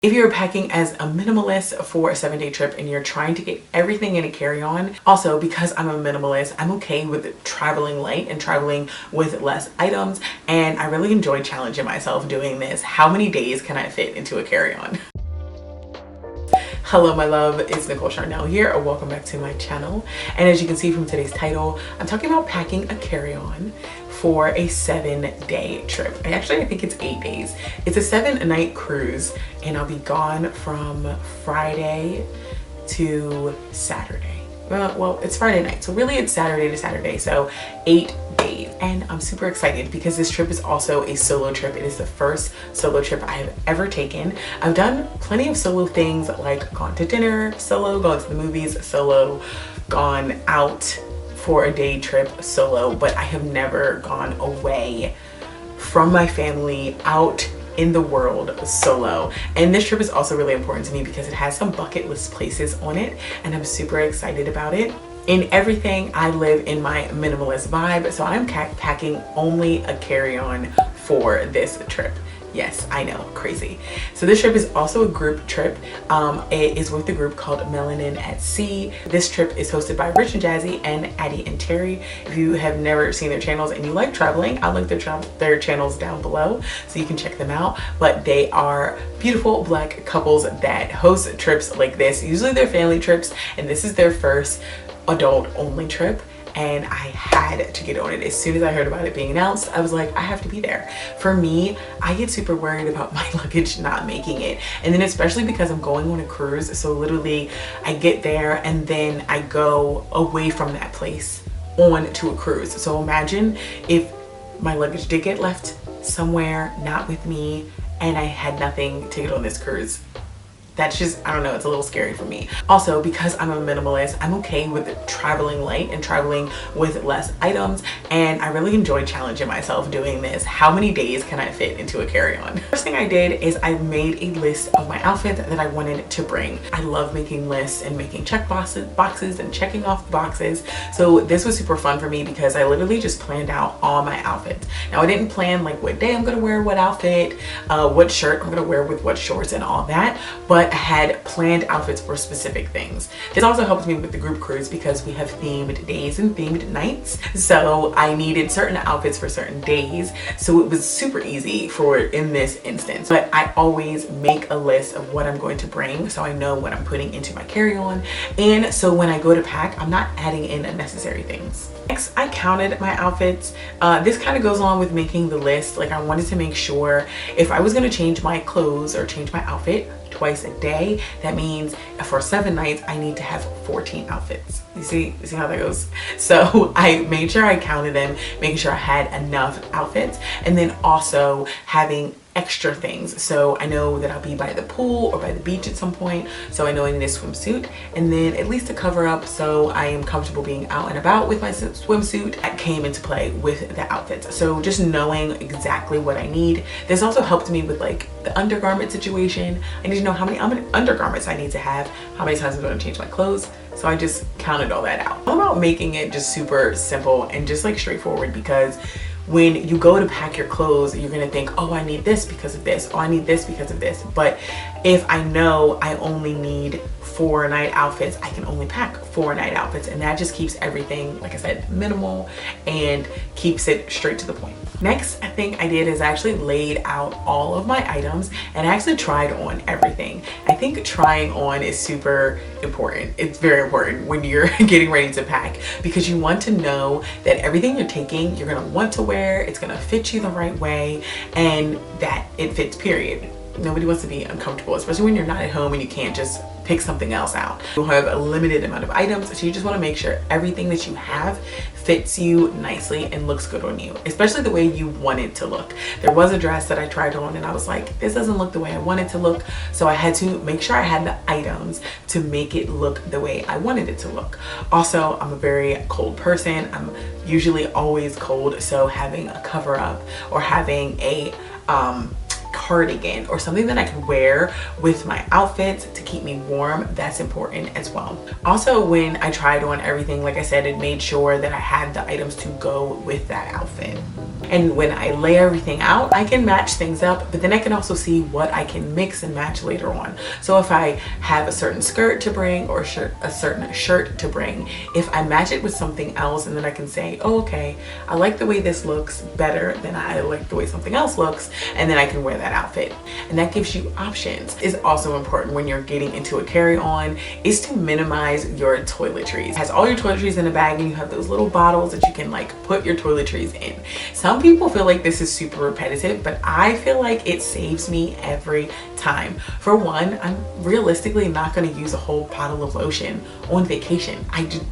If you're packing as a minimalist for a 7-day trip and you're trying to get everything in a carry-on, also because I'm a minimalist, I'm okay with traveling light and traveling with less items, and I really enjoy challenging myself doing this. How many days can I fit into a carry-on? Hello my love, it's Nicole Charnel here, or welcome back to my channel. And as you can see from today's title, I'm talking about packing a carry-on for a 7-day trip. I think it's 8 days. It's a 7-night cruise and I'll be gone from Friday to Saturday. Well, it's Friday night, so really it's Saturday to Saturday, so 8 days. And I'm super excited because this trip is also a solo trip. It is the first solo trip I have ever taken. I've done plenty of solo things, like gone to dinner solo, gone to the movies solo, gone out for a day trip solo, but I have never gone away from my family out in the world solo. And this trip is also really important to me because it has some bucket list places on it and I'm super excited about it. In everything, I live in my minimalist vibe, so I'm packing only a carry-on for this trip. Yes, I know, crazy. So this trip is also a group trip. It is with the group called Melanin at Sea. This trip is hosted by Rich and Jazzy and Addie and Terry. If you have never seen their channels and you like traveling, I'll link their channels down below so you can check them out. But they are beautiful Black couples that host trips like this. Usually they're family trips, and this is their first adult only trip. And I had to get on it. As soon as I heard about it being announced, I was like, I have to be there. For me, I get super worried about my luggage not making it. And then especially because I'm going on a cruise, so literally I get there and then I go away from that place on to a cruise. So imagine if my luggage did get left somewhere, not with me, and I had nothing to get on this cruise. That's just, I don't know, it's a little scary for me. Also, because I'm a minimalist, I'm okay with traveling light and traveling with less items, and I really enjoy challenging myself doing this. How many days can I fit into a carry-on? First thing I did is I made a list of my outfits that I wanted to bring. I love making lists and making check boxes and checking off the boxes. So this was super fun for me because I literally just planned out all my outfits. Now I didn't plan like what day I'm gonna wear what outfit, what shirt I'm gonna wear with what shorts and all that, but I had planned outfits for specific things. This also helps me with the group cruise because we have themed days and themed nights. So I needed certain outfits for certain days. So it was super easy for in this instance. But I always make a list of what I'm going to bring so I know what I'm putting into my carry-on. And so when I go to pack, I'm not adding in unnecessary things. Next, I counted my outfits. This kind of goes along with making the list. Like I wanted to make sure if I was going to change my clothes or change my outfit twice a day, that means for 7 nights I need to have 14 outfits. You see how that goes? So I made sure I counted them, making sure I had enough outfits, and then also having extra things. So I know that I'll be by the pool or by the beach at some point, so I know I need a swimsuit, and then at least a cover up so I am comfortable being out and about with my swimsuit. That came into play with the outfits. So just knowing exactly what I need. This also helped me with like the undergarment situation. I need to know how many undergarments I need to have, how many times I'm going to change my clothes. So I just counted all that out. I'm about making it just super simple and just like straightforward, because when you go to pack your clothes, you're gonna think, oh, I need this because of this, oh, I need this because of this. But if I know I only need 4 night outfits, I can only pack 4 night outfits, and that just keeps everything, like I said, minimal and keeps it straight to the point. Next thing I did is I actually laid out all of my items and I actually tried on everything. I think trying on is super important. It's very important when you're getting ready to pack, because you want to know that everything you're taking, you're gonna want to wear, it's gonna fit you the right way, and that it fits, period. Nobody wants to be uncomfortable, especially when you're not at home and you can't just pick something else out. You'll have a limited amount of items, so you just want to make sure everything that you have fits you nicely and looks good on you, especially the way you want it to look. There was a dress that I tried on and I was like, this doesn't look the way I want it to look, so I had to make sure I had the items to make it look the way I wanted it to look. Also, I'm a very cold person. I'm usually always cold, so having a cover up or having a cardigan or something that I can wear with my outfits to keep me warm, that's important as well. Also, when I tried on everything, like I said, it made sure that I had the items to go with that outfit. And when I lay everything out, I can match things up, but then I can also see what I can mix and match later on. So if I have a certain skirt to bring or a certain shirt to bring, if I match it with something else, and then I can say, oh, okay, I like the way this looks better than I like the way something else looks, and then I can wear that outfit. And that gives you options. Is also important when you're getting into a carry-on, is to minimize your toiletries. It has all your toiletries in a bag, and you have those little bottles that you can like put your toiletries in. Some people feel like this is super repetitive, but I feel like it saves me every time. For one, I'm realistically not going to use a whole bottle of lotion on vacation.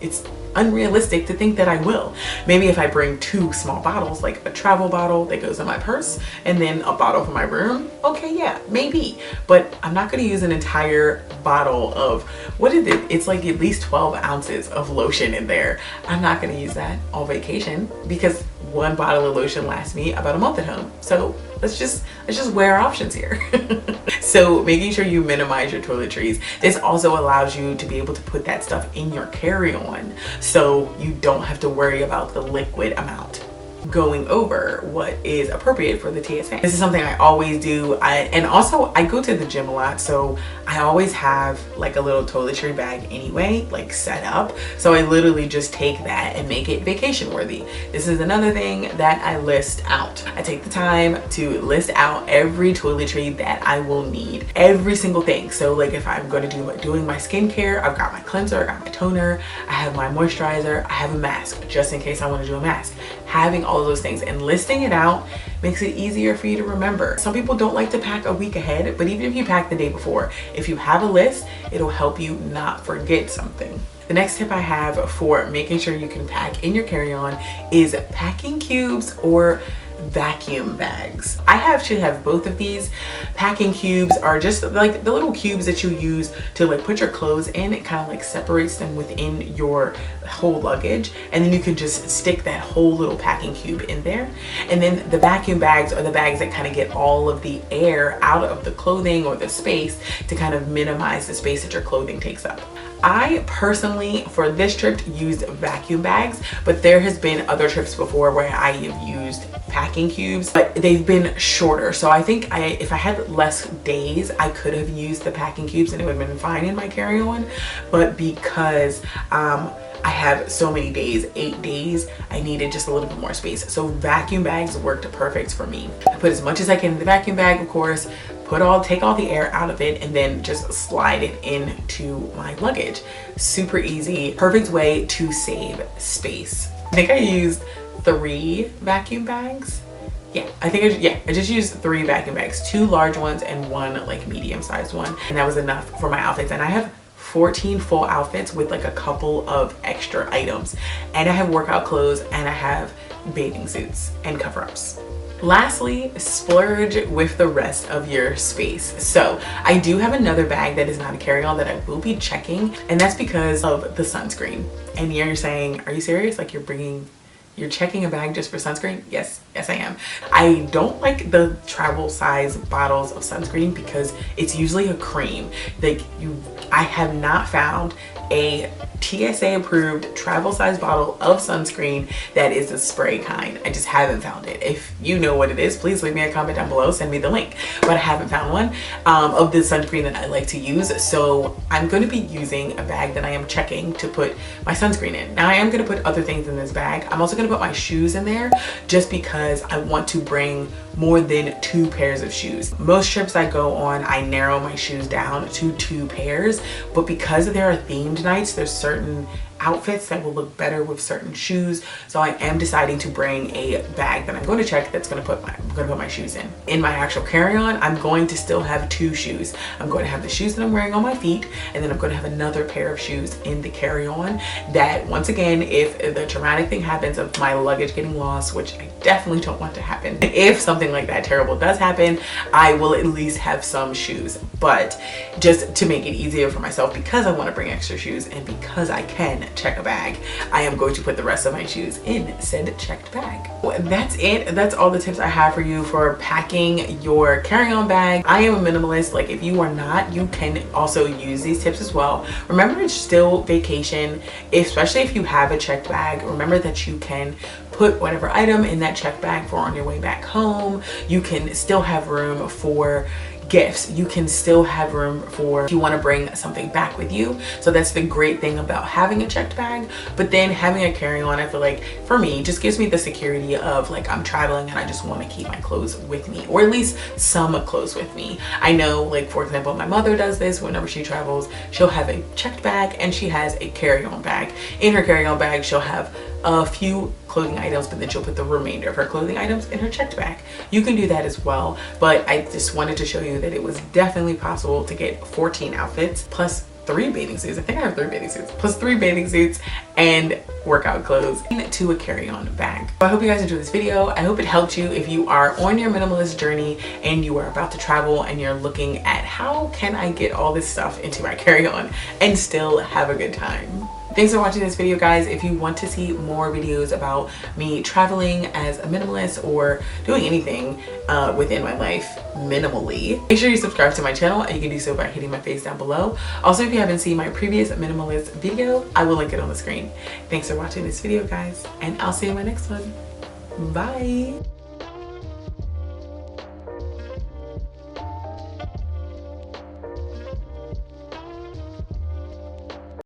It's unrealistic to think that I will. Maybe if I bring 2 small bottles, like a travel bottle that goes in my purse and then a bottle for my room, okay, yeah, maybe. But I'm not going to use an entire bottle of, what is it? It's like at least 12 ounces of lotion in there. I'm not going to use that all vacation because 1 bottle of lotion lasts me about a month at home. So let's just weigh our options here. So making sure you minimize your toiletries. This also allows you to be able to put that stuff in your carry-on so you don't have to worry about the liquid amount going over what is appropriate for the TSA. This is something I always do. And also I go to the gym a lot, so I always have like a little toiletry bag anyway, like set up. So I literally just take that and make it vacation worthy. This is another thing that I list out. I take the time to list out every toiletry that I will need, every single thing. So like if I'm going to doing my skincare, I've got my cleanser, I got my toner, I have my moisturizer, I have a mask just in case I want to do a mask. Having all of those things and listing it out makes it easier for you to remember. Some people don't like to pack a week ahead, but even if you pack the day before, if you have a list, it'll help you not forget something. The next tip I have for making sure you can pack in your carry-on is packing cubes or vacuum bags. I should have both of these. Packing cubes are just like the little cubes that you use to like put your clothes in. It kind of like separates them within your whole luggage, and then you can just stick that whole little packing cube in there. And then the vacuum bags are the bags that kind of get all of the air out of the clothing or the space to kind of minimize the space that your clothing takes up. I personally, for this trip, used vacuum bags, but there has been other trips before where I have used packing cubes, but they've been shorter. So I think if I had less days, I could have used the packing cubes and it would have been fine in my carry-on. But because I have so many days, 8 days, I needed just a little bit more space. So vacuum bags worked perfect for me. I put as much as I can in the vacuum bag, of course, take all the air out of it, and then just slide it into my luggage. Super easy, perfect way to save space. I think I used 3 vacuum bags. Yeah, I just used 3 vacuum bags, 2 large ones and 1 like medium-sized one, and that was enough for my outfits. And I have 14 full outfits with like a couple of extra items, and I have workout clothes, and I have bathing suits and cover-ups. Lastly, splurge with the rest of your space. So I do have another bag that is not a carry-on that I will be checking, and that's because of the sunscreen. And you're saying, are you serious? Like you're checking a bag just for sunscreen? Yes, I am. I don't like the travel size bottles of sunscreen because it's usually a cream. I have not found a TSA approved travel size bottle of sunscreen that is a spray kind. I just haven't found it. If you know what it is, please leave me a comment down below, send me the link. But I haven't found one of the sunscreen that I like to use. So I'm going to be using a bag that I am checking to put my sunscreen in. Now I am going to put other things in this bag. I'm also going to put my shoes in there just because I want to bring more than 2 pairs of shoes. Most trips I go on, I narrow my shoes down to 2 pairs, but because there are themed nights, there's certain outfits that will look better with certain shoes. So I am deciding to bring a bag that I'm going to check that's going to put my shoes in. In my actual carry-on, I'm going to still have 2 shoes. I'm going to have the shoes that I'm wearing on my feet, and then I'm going to have another pair of shoes in the carry-on that, once again, if the traumatic thing happens of my luggage getting lost, which I definitely don't want to happen, if something like that terrible does happen, I will at least have some shoes. But just to make it easier for myself, because I want to bring extra shoes and because I can check bag. I am going to put the rest of my shoes in said checked bag. That's it. That's all the tips I have for you for packing your carry-on bag. I am a minimalist. Like, if you are not, you can also use these tips as well. Remember, it's still vacation, especially if you have a checked bag. Remember that you can put whatever item in that checked bag for on your way back home. You can still have room for gifts. You can still have room for if you want to bring something back with you. So that's the great thing about having a checked bag. But then having a carry-on, I feel like for me just gives me the security of like, I'm traveling and I just want to keep my clothes with me, or at least some clothes with me. I know, like, for example, my mother does this. Whenever she travels, she'll have a checked bag and she has a carry-on bag. In her carry-on bag, she'll have a few clothing items, but then she'll put the remainder of her clothing items in her checked bag. You can do that as well, but I just wanted to show you that it was definitely possible to get 14 outfits plus 3 bathing suits. I think I have 3 bathing suits plus 3 bathing suits and workout clothes into a carry-on bag. I hope you guys enjoyed this video. I hope it helped you if you are on your minimalist journey and you are about to travel and you're looking at how can I get all this stuff into my carry-on and still have a good time. Thanks for watching this video, guys. If you want to see more videos about me traveling as a minimalist or doing anything within my life minimally, make sure you subscribe to my channel, and you can do so by hitting my face down below. Also, if you haven't seen my previous minimalist video, I will link it on the screen. Thanks for watching this video, guys, and I'll see you in my next one. Bye.